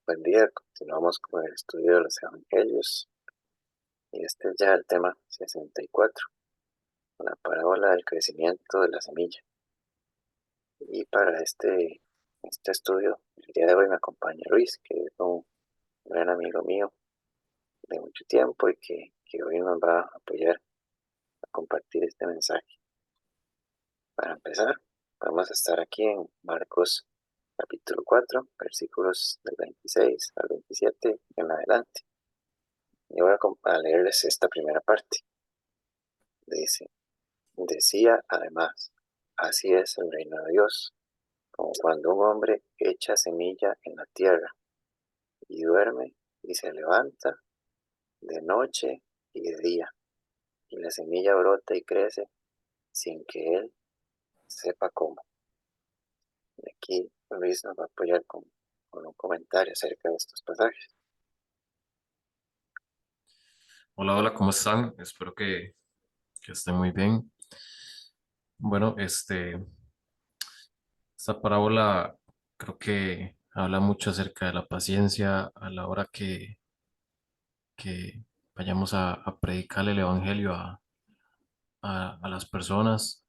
Buen día, continuamos con el estudio de los evangelios y este es ya el tema 64, la parábola del crecimiento de la semilla. Y para este estudio, el día de hoy me acompaña Luis, que es un gran amigo mío de mucho tiempo y que hoy nos va a apoyar a compartir este mensaje. Para empezar, vamos a estar aquí en Marcos capítulo 4, versículos del 26 al 27 en adelante. Y voy a leerles esta primera parte. Dice: Decía además, así es el reino de Dios, como cuando un hombre echa semilla en la tierra y duerme y se levanta de noche y de día, y la semilla brota y crece sin que él sepa cómo. Y aquí Luis nos va a apoyar con un comentario acerca de estos pasajes. Hola, hola, ¿cómo están? Espero que estén muy bien. Bueno, esta parábola creo que habla mucho acerca de la paciencia a la hora que vayamos a predicar el evangelio a las personas,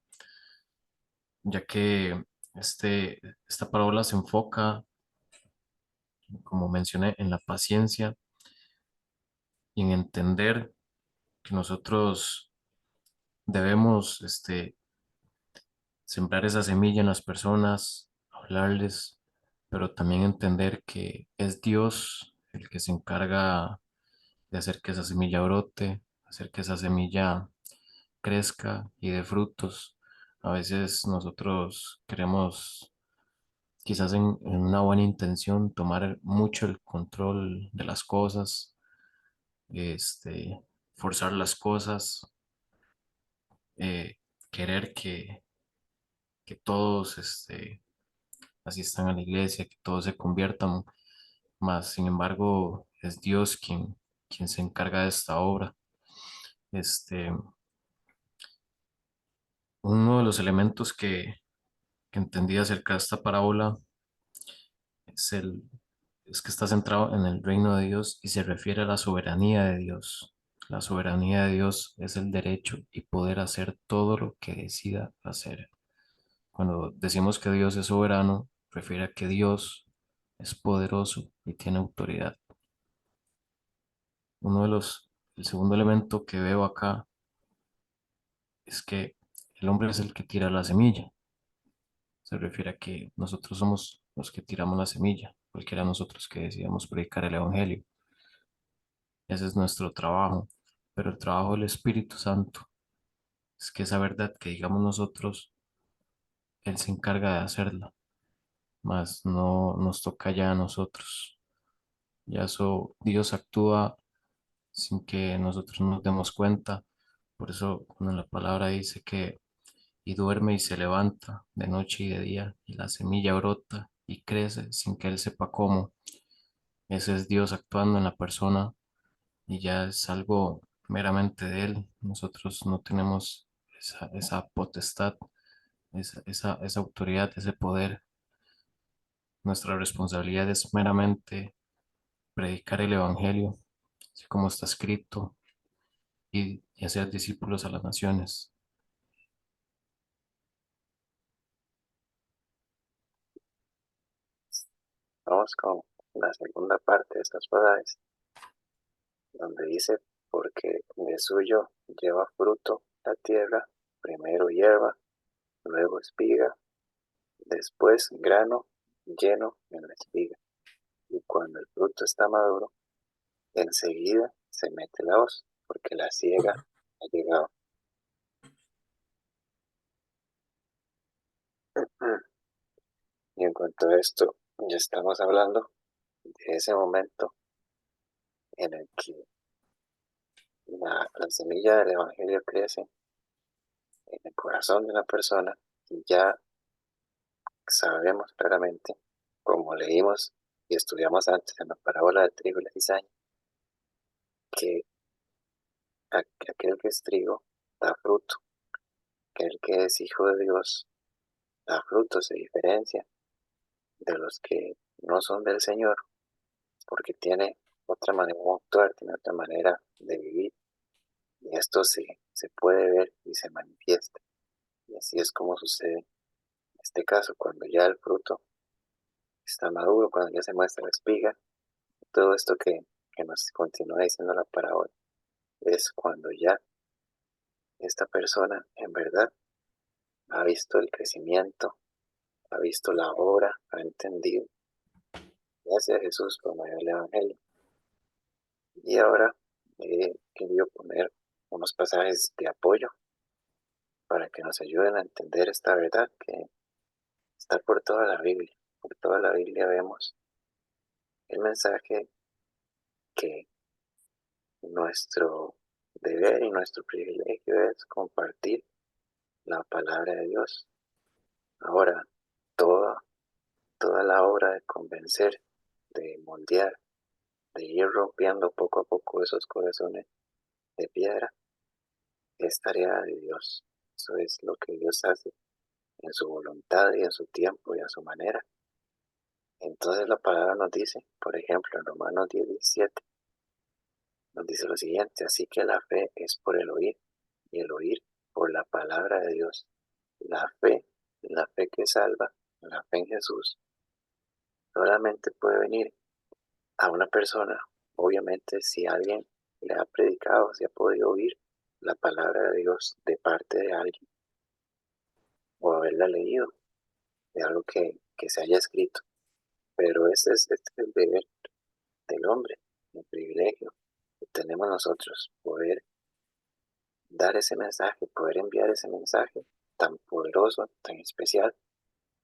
ya que esta parábola se enfoca, como mencioné, en la paciencia y en entender que nosotros debemos, sembrar esa semilla en las personas, hablarles, pero también entender que es Dios el que se encarga de hacer que esa semilla brote, hacer que esa semilla crezca y dé frutos. A veces nosotros queremos, quizás en una buena intención, tomar mucho el control de las cosas, este, forzar las cosas, eh, querer que todos, asistan a la iglesia, que todos se conviertan, mas sin embargo es Dios quien se encarga de esta obra. Este, Uno de los elementos que entendí acerca de esta parábola es, es que está centrado en el reino de Dios y se refiere a la soberanía de Dios. La soberanía de Dios es el derecho y poder hacer todo lo que decida hacer. Cuando decimos que Dios es soberano, refiere a que Dios es poderoso y tiene autoridad. El segundo elemento que veo acá es que el hombre es el que tira la semilla. Se refiere a que nosotros somos los que tiramos la semilla, cualquiera de nosotros que decidamos predicar el evangelio. Ese es nuestro trabajo. Pero el trabajo del Espíritu Santo es que esa verdad que digamos nosotros, Él se encarga de hacerla, mas no nos toca ya a nosotros. Ya eso Dios actúa sin que nosotros nos demos cuenta. Por eso cuando la palabra dice que y duerme y se levanta de noche y de día, y la semilla brota y crece sin que él sepa cómo. Ese es Dios actuando en la persona y ya es algo meramente de él. Nosotros no tenemos esa potestad, esa autoridad, ese poder. Nuestra responsabilidad es meramente predicar el Evangelio, así como está escrito, y hacer discípulos a las naciones. Vamos con la segunda parte de estas pasajes, donde dice: porque de suyo lleva fruto la tierra, primero hierba, luego espiga, después grano lleno en la espiga. Y cuando el fruto está maduro, enseguida se mete la hoz, porque la siega ha llegado. Y en cuanto a esto, ya estamos hablando de ese momento en el que la semilla del Evangelio crece en el corazón de una persona y ya sabemos claramente, como leímos y estudiamos antes en la parábola del trigo y la cizaña, que aquel que es trigo da fruto, aquel que es hijo de Dios da fruto, se diferencia de los que no son del Señor, porque tiene otra manera de actuar, tiene otra manera de vivir, y esto se puede ver y se manifiesta. Y así es como sucede en este caso, cuando ya el fruto está maduro, cuando ya se muestra la espiga, todo esto que nos continúa diciendo la parábola, es cuando ya esta persona en verdad ha visto el crecimiento, ha visto la obra, ha entendido, gracias a Jesús por medio del Evangelio. Y ahora he querido poner unos pasajes de apoyo para que nos ayuden a entender esta verdad que está por toda la Biblia. Por toda la Biblia vemos el mensaje que nuestro deber y nuestro privilegio es compartir la palabra de Dios. Ahora, toda, toda la obra de convencer, de moldear, de ir rompiendo poco a poco esos corazones de piedra, es tarea de Dios. Eso es lo que Dios hace en su voluntad y en su tiempo y a su manera. Entonces la palabra nos dice, por ejemplo, en Romanos 10:17, nos dice lo siguiente: así que la fe es por el oír, y el oír por la palabra de Dios. La fe que salva, la fe en Jesús, solamente puede venir a una persona, obviamente, si alguien le ha predicado, si ha podido oír la palabra de Dios de parte de alguien, o haberla leído, de algo que se haya escrito. Pero este es el deber del hombre, el privilegio que tenemos nosotros, poder dar ese mensaje, poder enviar ese mensaje tan poderoso, tan especial.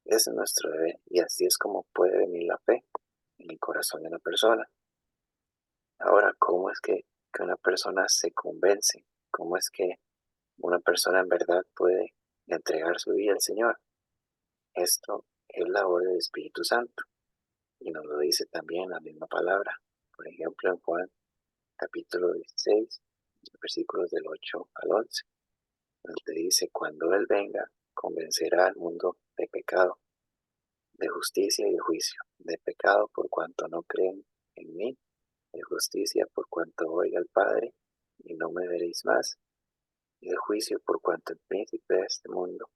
Ese es nuestro deber, y así es como puede venir la fe en el corazón de una persona. Ahora, ¿cómo es que una persona se convence? ¿Cómo es que una persona en verdad puede entregar su vida al Señor? Esto es labor del Espíritu Santo, y nos lo dice también la misma palabra. Por ejemplo, en Juan capítulo 16, versículos del 8 al 11, donde dice: cuando Él venga, convencerá al mundo de pecado, de justicia y de juicio. De pecado por cuanto no creen en mí, de justicia por cuanto voy al Padre y no me veréis más, y de juicio por cuanto el príncipe de este mundo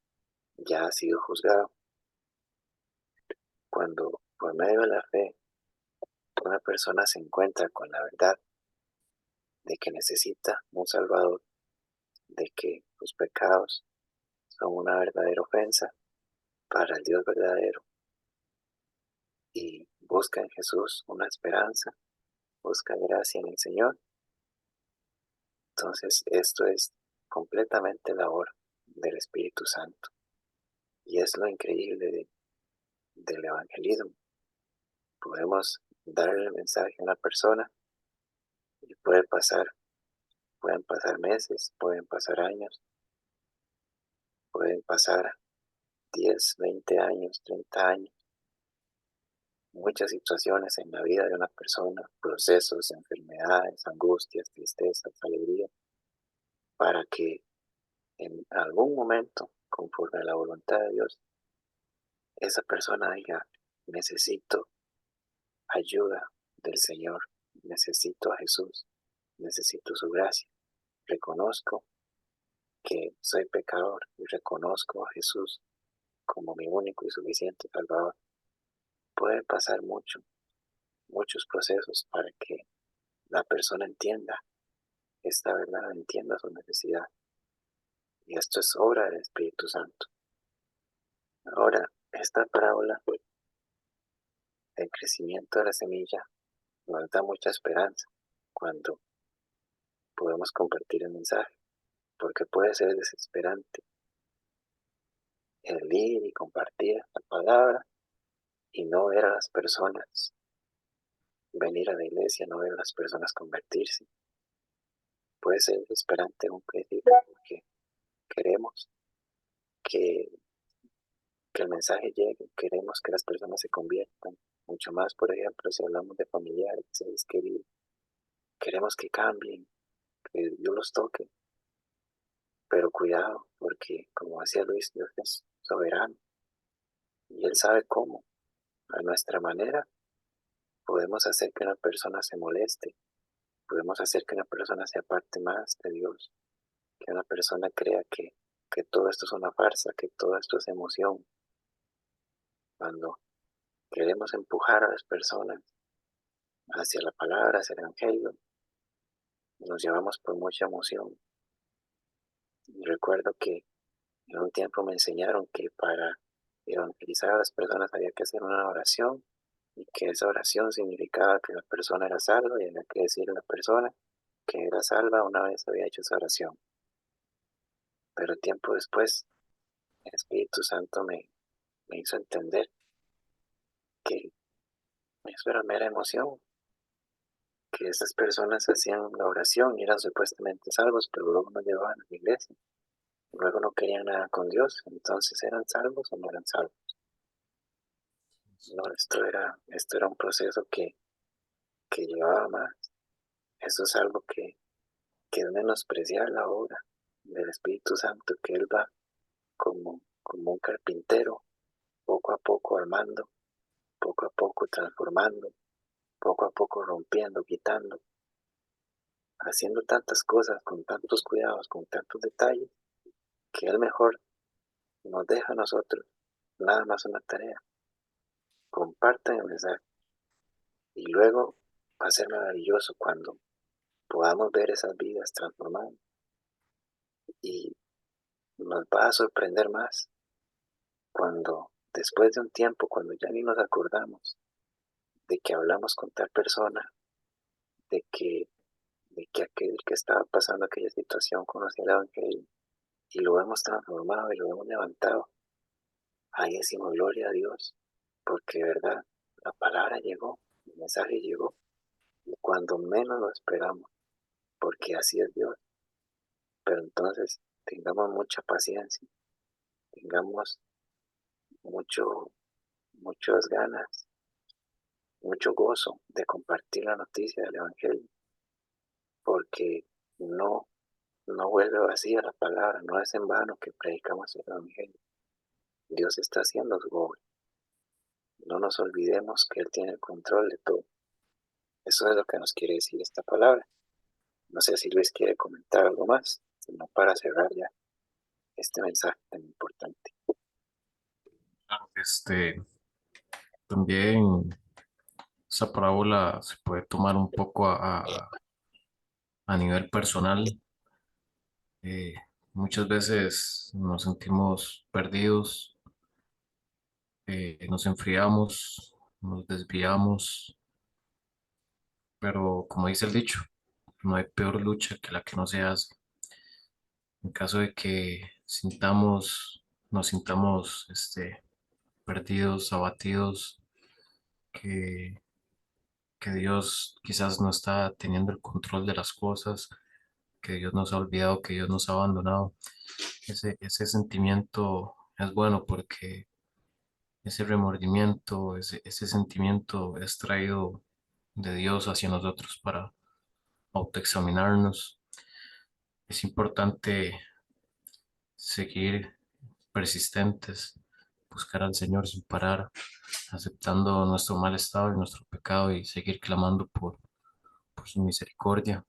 ya ha sido juzgado. Cuando por medio de la fe una persona se encuentra con la verdad de que necesita un Salvador, de que sus pecados son una verdadera ofensa para el Dios verdadero, y busca en Jesús una esperanza, busca gracia en el Señor, entonces esto es completamente labor del Espíritu Santo. Y es lo increíble del evangelismo. Podemos darle el mensaje a una persona y pueden pasar meses, pueden pasar años, pueden pasar 10, 20 años, 30 años, muchas situaciones en la vida de una persona, procesos, enfermedades, angustias, tristezas, alegrías, para que en algún momento, conforme a la voluntad de Dios, esa persona diga: necesito ayuda del Señor, necesito a Jesús, necesito su gracia, reconozco que soy pecador y reconozco a Jesús como mi único y suficiente Salvador. Puede pasar muchos procesos para que la persona entienda esta verdad, entienda su necesidad. Y esto es obra del Espíritu Santo. Ahora, esta parábola del crecimiento de la semilla nos da mucha esperanza cuando podemos compartir el mensaje, porque puede ser desesperante el ir y compartir la palabra y no ver a las personas venir a la iglesia, no ver a las personas convertirse. Puede ser desesperante en un principio porque queremos que, que el mensaje llegue, queremos que las personas se conviertan, mucho más, por ejemplo, si hablamos de familiares, seres queridos. Queremos que cambien, que Dios los toque, pero cuidado, porque como decía Luis, Dios es soberano y Él sabe cómo, a nuestra manera, podemos hacer que una persona se moleste, podemos hacer que una persona se aparte más de Dios, que una persona crea que todo esto es una farsa, que todo esto es emoción. Cuando queremos empujar a las personas hacia la palabra, hacia el Evangelio, nos llevamos por mucha emoción. Y recuerdo que en un tiempo me enseñaron que para evangelizar a las personas había que hacer una oración y que esa oración significaba que la persona era salva y había que decirle a la persona que era salva una vez había hecho esa oración. Pero tiempo después, el Espíritu Santo me hizo entender que eso era mera emoción, que esas personas hacían la oración y eran supuestamente salvos, pero luego no llevaban a la iglesia, luego no querían nada con Dios, entonces ¿eran salvos o no eran salvos? No, esto era un proceso que llevaba más. Eso es algo que es menospreciar la obra del Espíritu Santo, que Él va como un carpintero, poco a poco armando, poco a poco transformando, poco a poco rompiendo, quitando, haciendo tantas cosas con tantos cuidados, con tantos detalles, que Él mejor nos deja a nosotros nada más una tarea. Compartan el mensaje y luego va a ser maravilloso cuando podamos ver esas vidas transformadas y nos va a sorprender más cuando después de un tiempo, cuando ya ni nos acordamos de que hablamos con tal persona, de que, de que aquel que estaba pasando aquella situación conocía el Evangelio y lo hemos transformado y lo hemos levantado, ahí decimos gloria a Dios, porque de verdad la palabra llegó, el mensaje llegó, y cuando menos lo esperamos, porque así es Dios. Pero entonces tengamos mucha paciencia, tengamos mucho, muchas ganas, mucho gozo de compartir la noticia del Evangelio, porque no, no vuelve vacía la palabra, no es en vano que predicamos el Evangelio. Dios está haciendo su obra. No nos olvidemos que Él tiene el control de todo. Eso es lo que nos quiere decir esta palabra. No sé si Luis quiere comentar algo más, sino para cerrar ya este mensaje tan importante. También esa parábola se puede tomar un poco a nivel personal. Eh, Muchas veces nos sentimos perdidos, nos enfriamos, nos desviamos, pero como dice el dicho, no hay peor lucha que la que no se hace. En caso de que nos sintamos perdidos, abatidos, que, que Dios quizás no está teniendo el control de las cosas, que Dios nos ha olvidado, que Dios nos ha abandonado. Ese sentimiento es bueno porque ese remordimiento, ese sentimiento es traído de Dios hacia nosotros para autoexaminarnos. Es importante seguir persistentes, buscar al Señor sin parar, aceptando nuestro mal estado y nuestro pecado y seguir clamando por su misericordia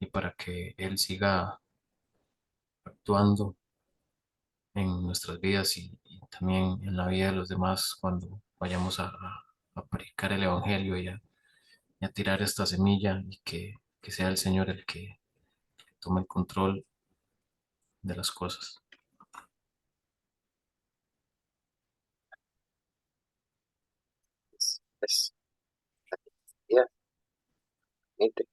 y para que Él siga actuando en nuestras vidas y también en la vida de los demás cuando vayamos a predicar el Evangelio y a tirar esta semilla y que sea el Señor el que tome el control de las cosas. Es ya, permite,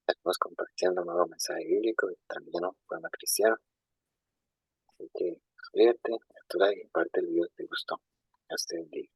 estamos compartiendo un nuevo mensaje bíblico y también un poema cristiano. Así que suscríbete, activa y comparte el video si te gustó. Hasta el día.